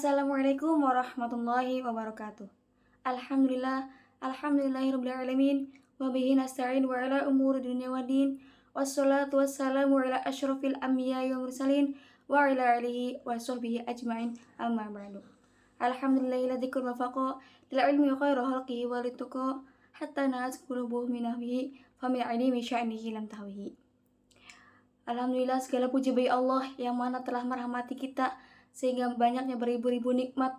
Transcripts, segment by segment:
Assalamualaikum warahmatullahi wabarakatuh. Alhamdulillahirabbil alamin wa bihi nasta'in wa ala umuri dunya waddin. Wassalatu wassalamu ala asyrafil anbiya'i wal mursalin wa ala alihi wa sahbihi ajma'in. Amma ba'du. Alhamdulillahilladzi kun wafaqa lil ilmi khairu khalqihi wa lituqa hatta nas qulubuhum min nahwihi fa min ilmi sya'nihi lam tahwihi. Alhamdulillah, segala puji bagi Allah yang mana telah merahmati kita sehingga banyaknya beribu-ribu nikmat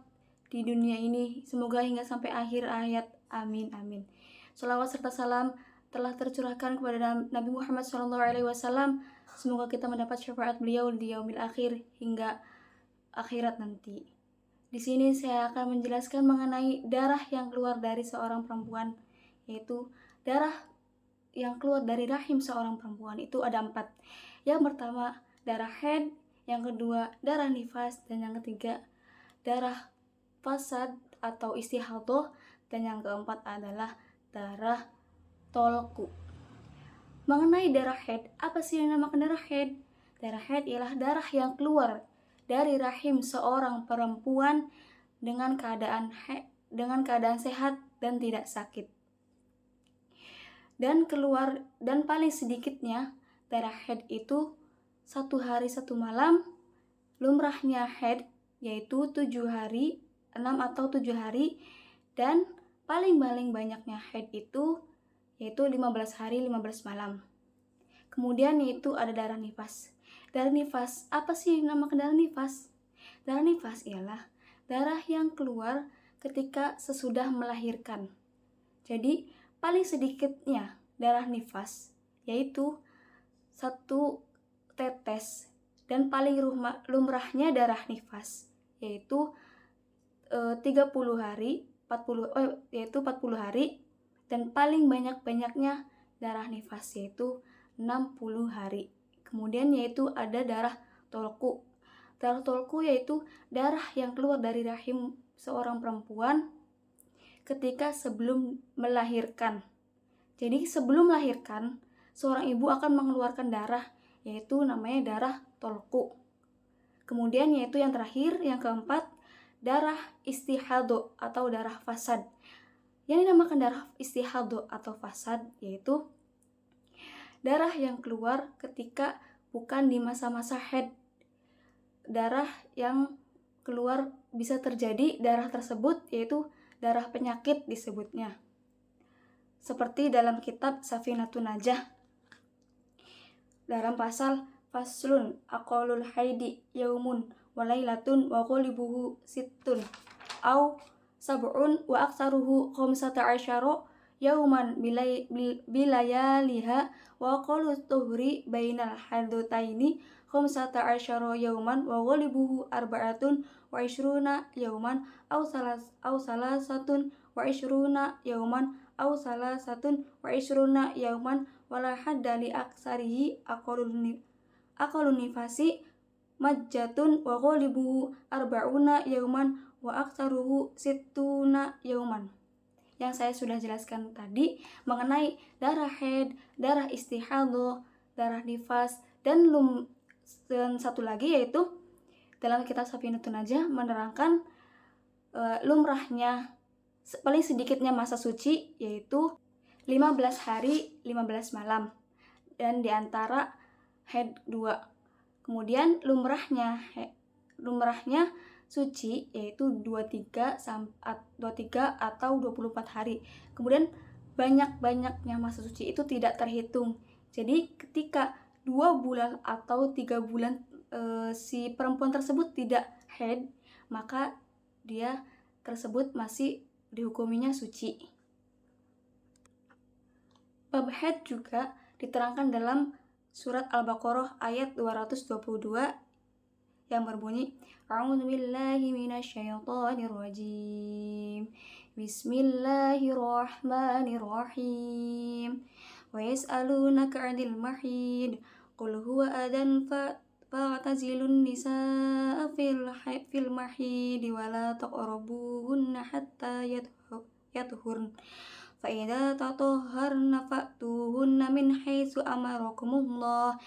di dunia ini. Semoga hingga sampai akhir ayat. Amin amin. Shalawat serta salam telah tercurahkan kepada Nabi Muhammad SAW. Semoga kita mendapat syafaat beliau di yaumil akhir hingga akhirat nanti. Di sini saya akan menjelaskan mengenai darah yang keluar dari seorang perempuan, yaitu darah yang keluar dari rahim seorang perempuan itu ada 4. Yang pertama, darah haid. Yang kedua, darah nifas. Dan yang ketiga, darah fasad atau istihadah. Dan yang keempat adalah darah tolku. Mengenai darah haid, apa sih yang dinamakan darah haid? Darah haid ialah darah yang keluar dari rahim seorang perempuan dengan keadaan sehat dan tidak sakit. Dan paling sedikitnya darah haid itu 1 hari 1 malam. Lumrahnya haid yaitu 7 hari, 6 atau 7 hari. Dan paling banyaknya haid itu yaitu 15 hari 15 malam. Kemudian yaitu ada darah nifas. Darah nifas, apa sih yang dinamakan darah nifas? Darah nifas ialah darah yang keluar ketika sesudah melahirkan. Jadi paling sedikitnya darah nifas yaitu 1 tetes, dan paling lumrahnya darah nifas yaitu 30 hari, 40 hari, dan paling banyaknya darah nifas yaitu 60 hari. Kemudian yaitu ada darah tolku. Darah tolku yaitu darah yang keluar dari rahim seorang perempuan ketika sebelum melahirkan. Jadi sebelum melahirkan, seorang ibu akan mengeluarkan darah, yaitu namanya darah tolku. Kemudian yaitu yang terakhir, yang keempat, darah istihadah atau darah fasad. Yang dinamakan darah istihadah atau fasad yaitu darah yang keluar ketika bukan di masa-masa haid. Darah yang keluar bisa terjadi darah tersebut yaitu darah penyakit disebutnya. Seperti dalam kitab Safinatun Najah dalam pasal faslun aqallul haidi yaumun wa lailatun wa ghalibuhu sittun au sab'un wa aktsaruhu 15 yauman bilayaliha wa aqallu tuhri bainal haidataini 15 yauman wa ghalibuhu arba'atun wa ishruna yauman au salasatun wa ishruna yauman au salasatun wa ishruna yauman wala hadda li aksarihi aqalun nifasi majjatun wa ghalibuhu arba'una yauman wa aktsaruhu sittuna yauman. Yang saya sudah jelaskan tadi mengenai darah haid, darah istihadah, darah nifas, dan satu lagi yaitu dalam kitab Safinatun Najah menerangkan lumrahnya paling sedikitnya masa suci yaitu 15 hari 15 malam, dan diantara haid 2. Kemudian lumrahnya suci yaitu 23 atau 24 hari. Kemudian banyaknya masa suci itu tidak terhitung. Jadi ketika 2 bulan atau 3 bulan si perempuan tersebut tidak haid, maka dia tersebut masih dihukuminya suci. Bab haid juga diterangkan dalam surat Al-Baqarah ayat 222 yang berbunyi A'udzubillahi minasyaitonirrajim. Bismillahirrahmanirrahim. Wa yas'alunaka 'anil mahid qul huwa adan fa'tazilun nisaa fil mahid wa la taqrabuhunna hatta yathurn fa idza tatahharna fa'tuhunna min haitsu amarakumullah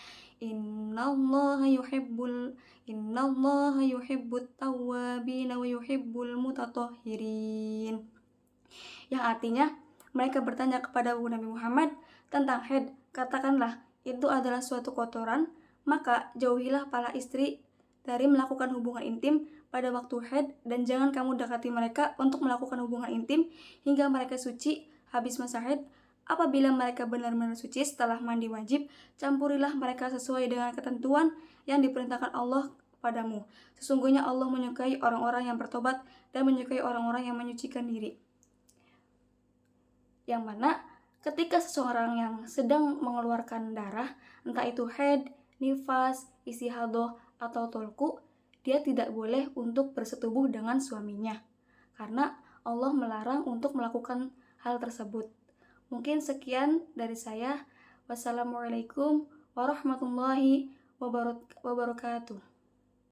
Innallaha yuhibbut tawwabin wa yuhibbul mutatahhirin. Yang artinya, mereka bertanya kepada Nabi Muhammad tentang haid. Katakanlah, itu adalah suatu kotoran, maka jauhilah para istri dari melakukan hubungan intim pada waktu haid, dan jangan kamu dekati mereka untuk melakukan hubungan intim hingga mereka suci habis masa haid. Apabila mereka benar-benar suci setelah mandi wajib, campurilah mereka sesuai dengan ketentuan yang diperintahkan Allah kepadamu. Sesungguhnya Allah menyukai orang-orang yang bertobat dan menyukai orang-orang yang menyucikan diri. Yang mana ketika seseorang yang sedang mengeluarkan darah, entah itu haid, nifas, istihadah, atau tolku, dia tidak boleh untuk bersetubuh dengan suaminya, karena Allah melarang untuk melakukan hal tersebut. Mungkin sekian dari saya. Wassalamualaikum warahmatullahi wabarakatuh.